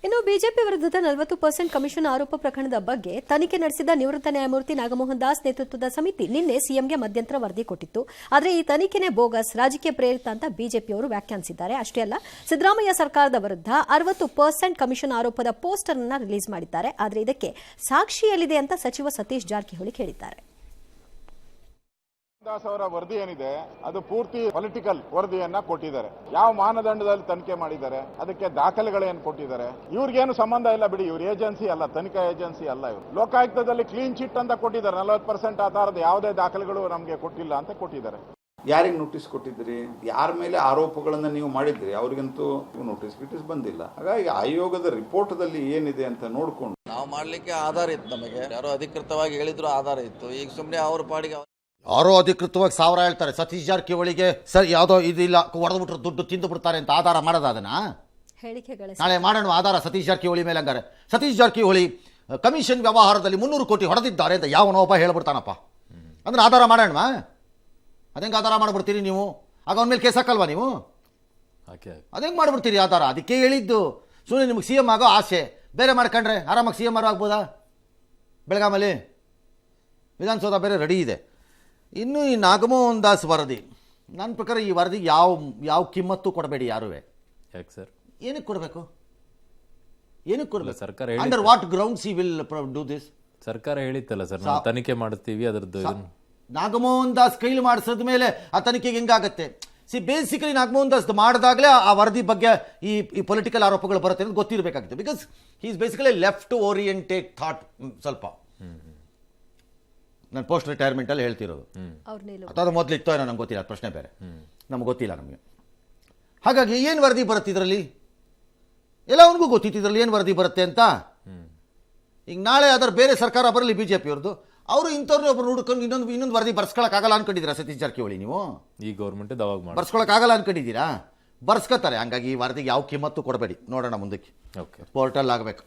ಇನ್ನು ಬಿಜೆಪಿ ವಿರುದ್ಧದ 40% ಕಮಿಷನ್ ಆರೋಪ ಪ್ರಕರಣದ ಬಗ್ಗೆ ತನಿಖೆ ನಡೆಸಿದ ನಿವೃತ್ತ ನ್ಯಾಯಮೂರ್ತಿ ನಾಗಮೋಹನ್ ದಾಸ್ ನೇತೃತ್ವದ ಸಮಿತಿ ನಿನ್ನೆ ಸಿಎಂಗೆ ಮಧ್ಯಂತರ ವರದಿ ಕೊಟ್ಟಿತ್ತು. ಆದರೆ ಈ ತನಿಖೆನೇ ಬೋಗಸ್, ರಾಜಕೀಯ ಪ್ರೇರಿತ ಅಂತ ಬಿಜೆಪಿಯವರು ವ್ಯಾಖ್ಯಾನಿಸಿದ್ದಾರೆ. ಅಷ್ಟೇ ಅಲ್ಲ, ಸಿದ್ದರಾಮಯ್ಯ ಸರ್ಕಾರದ ವಿರುದ್ಧ 60% ಕಮಿಷನ್ ಆರೋಪದ ಪೋಸ್ಟರ್ ಅನ್ನು ರಿಲೀಸ್ ಮಾಡಿದ್ದಾರೆ. ಆದರೆ ಇದಕ್ಕೆ ಸಾಕ್ಷಿಯಲ್ಲಿದೆ ಅಂತ ಸಚಿವ ಸತೀಶ್ ಜಾರಕಿಹೊಳಿ ಹೇಳಿದ್ದಾರೆ. ದಾಸ್ ಅವರ ವರದಿ ಏನಿದೆ ಅದು ಪೂರ್ತಿ ಪೊಲಿಟಿಕಲ್ ವರದಿಯನ್ನ ಕೊಟ್ಟಿದ್ದಾರೆ. ಯಾವ ಮಾನದಂಡದಲ್ಲಿ ತನಿಖೆ ಮಾಡಿದ್ದಾರೆ, ಅದಕ್ಕೆ ದಾಖಲೆಗಳೇನು ಕೊಟ್ಟಿದ್ದಾರೆ, ಇವ್ರಿಗೇನು ಸಂಬಂಧ ಇಲ್ಲ ಬಿಡಿ. ಇವ್ರ ಏಜೆನ್ಸಿ ಅಲ್ಲ, ತನಿಖಾ ಏಜೆನ್ಸಿ ಅಲ್ಲ. ಇವರು ಲೋಕಾಯುಕ್ತದಲ್ಲಿ ಕ್ಲೀನ್ ಚಿಟ್ ಅಂತ ಕೊಟ್ಟಿದ್ದಾರೆ. 40% ಆಧಾರದ ಯಾವುದೇ ದಾಖಲೆಗಳು ನಮಗೆ ಕೊಟ್ಟಿಲ್ಲ ಅಂತ ಕೊಟ್ಟಿದ್ದಾರೆ. ಯಾರಿಗೆ ನೋಟಿಸ್ ಕೊಟ್ಟಿದ್ರಿ, ಯಾರ ಮೇಲೆ ಆರೋಪಗಳನ್ನ ನೀವು ಮಾಡಿದ್ರಿ, ಅವ್ರಿಗಂತೂ ನೋಟಿಸ್ ಬಂದಿಲ್ಲ. ಹಾಗಾಗಿ ಆಯೋಗದ ರಿಪೋರ್ಟ್ದಲ್ಲಿ ಏನಿದೆ ಅಂತ ನೋಡ್ಕೊಂಡು ನಾವು ಮಾಡ್ಲಿಕ್ಕೆ ಆಧಾರ ಇತ್ತು. ನಮಗೆ ಯಾರೋ ಅಧಿಕೃತವಾಗಿ ಹೇಳಿದ್ರು ಆಧಾರ ಇತ್ತು. ಈಗ ಸುಮ್ಮನೆ ಅವ್ರ ಪಾಡಿಗೆ ಯಾರೋ ಅಧಿಕೃತವಾಗಿ 1000 ಹೇಳ್ತಾರೆ. ಸತೀಶ್ ಜಾರಕಿಹೊಳಿಗೆ ಸರ್ ಯಾವುದೋ ಇದಿಲ್ಲ, ಹೊಡೆದ್ಬಿಟ್ರೆ ದುಡ್ಡು ತಿಂದು ಬಿಡ್ತಾರೆ ಅಂತ ಆಧಾರ ಮಾಡೋದ ಅದನ್ನ ನಾಳೆ ಮಾಡೋಣ ಆಧಾರ ಸತೀಶ್ ಜಾರಕಿಹೊಳಿ ಮೇಲೆ. ಹಂಗಾರೆ ಸತೀಶ್ ಜಾರಕಿಹೊಳಿ ಕಮಿಷನ್ ವ್ಯವಹಾರದಲ್ಲಿ 300 ಕೋಟಿ ಹೊಡೆದಿದ್ದಾರೆ ಅಂತ ಯಾವನೋ ಒಬ್ಬ ಹೇಳ್ಬಿಡ್ತಾನಪ್ಪ ಅಂದ್ರೆ ಆಧಾರ ಮಾಡೋಣ. ಅದೇಂಗೆ ಆಧಾರ ಮಾಡ್ಬಿಡ್ತೀರಿ ನೀವು? ಆಗ ಅವನ ಮೇಲೆ ಕೇಸ್ ಹಾಕಲ್ವಾ ನೀವು? ಅದೇಂಗೆ ಮಾಡ್ಬಿಡ್ತೀರಿ ಆಧಾರ? ಅದಕ್ಕೆ ಹೇಳಿದ್ದು. ಸುಮ್ಮನೆ ನಿಮಗೆ ಸಿ ಎಂ ಆಗೋ ಆಸೆ, ಬೇರೆ ಮಾಡ್ಕೊಂಡ್ರೆ ಆರಾಮಾಗಿ ಸಿ ಎಂ ಆಗ್ಬೋದಾ? ಬೆಳಗಾಮಲ್ಲಿ ವಿಧಾನಸೌಧ ಬೇರೆ ರೆಡಿ ಇದೆ. ಇನ್ನು ಈ ನಾಗಮೋಹನ್ ದಾಸ್ ವರದಿ, ನನ್ನ ಪ್ರಕಾರ ಈ ವರದಿ ಯಾವ ಕಿಮ್ಮತ್ತು ಕೊಡಬೇಡಿ ಯಾರುವೆ. ಯಾಕೆ ಸರ್? ಏನಕ್ಕೆ ಕೊಡಬೇಕು? ಏನಕ್ಕೆ ಕೊಡಬೇಕು? ಸರ್ಕಾರ under what grounds he will do this? ಸರ್ಕಾರ ಹೇಳಿತ್ತಲ್ಲ ಸರ್, ನಾವು ತನಿಖೆ ಮಾಡ್ತೀವಿ. ಅದರದ್ದು ನಾಗಮೋಹನ್ ದಾಸ್ ಕೈಲಿ ಮಾಡಿಸಿದ ಮೇಲೆ ಆ ತನಿಖೆಗೆ ಹೆಂಗಾಗತ್ತೆ? ಬೇಸಿಕಲಿ ನಾಗಮೋಹನ್ ದಾಸ್ ಮಾಡಿದಾಗಲೇ ಆ ವರದಿ ಬಗ್ಗೆ ಈ ಪೊಲಿಟಿಕಲ್ ಆರೋಪಗಳು ಬರುತ್ತೆ ಅಂತ ಗೊತ್ತಿರಬೇಕಾಗುತ್ತೆ. Because he is basically left oriented thought. ಸ್ವಲ್ಪ ನಾನು ಪೋಸ್ಟ್ ರಿಟೈರ್ಮೆಂಟಲ್ಲಿ ಹೇಳ್ತಿರೋದು. ಅಥವಾ ಮೊದಲು ಇತ್ತೋ ಏನೋ ನಮ್ಗೆ ಗೊತ್ತಿಲ್ಲ, ಪ್ರಶ್ನೆ ಬೇರೆ. ನಮ್ಗೆ ಗೊತ್ತಿಲ್ಲ ನಮಗೆ. ಹಾಗಾಗಿ ಏನು ವರದಿ ಬರುತ್ತೆ ಇದರಲ್ಲಿ? ಎಲ್ಲ ಅವನಿಗೂ ಗೊತ್ತಿತ್ತು ಇದರಲ್ಲಿ ಏನು ವರದಿ ಬರುತ್ತೆ ಅಂತ. ಈಗ ನಾಳೆ ಅದರ ಬೇರೆ ಸರ್ಕಾರ ಬರಲಿ ಬಿ ಜೆ ಪಿಯವ್ರದ್ದು, ಅವರು ಇಂಥವ್ರನ್ನ ಒಬ್ಬರು ನೋಡ್ಕೊಂಡು ಇನ್ನೊಂದು ವರದಿ ಬರ್ಸ್ಕೊಳಕ್ಕಾಗಲ್ಲ ಅನ್ಕೊಂಡಿದ್ದೀರಾ ಸತೀಶ್ ಜಾರಕಿಹೊಳಿ? ನೀವು ಈ ಗೌರ್ಮೆಂಟ್ ಬರ್ಸ್ಕೊಳಕ್ಕಾಗಲ್ಲ ಅನ್ಕೊಂಡಿದ್ದೀರಾ? ಬರ್ಸ್ಕೊತಾರೆ. ಹಂಗಾಗಿ ಈ ವರದಿಗೆ ಯಾವ ಕಿಮ್ಮತ್ತು ಕೊಡಬೇಡಿ. ನೋಡೋಣ ಮುಂದಕ್ಕೆ. ಓಕೆ, ಪೋರ್ಟಲ್ ಆಗಬೇಕು.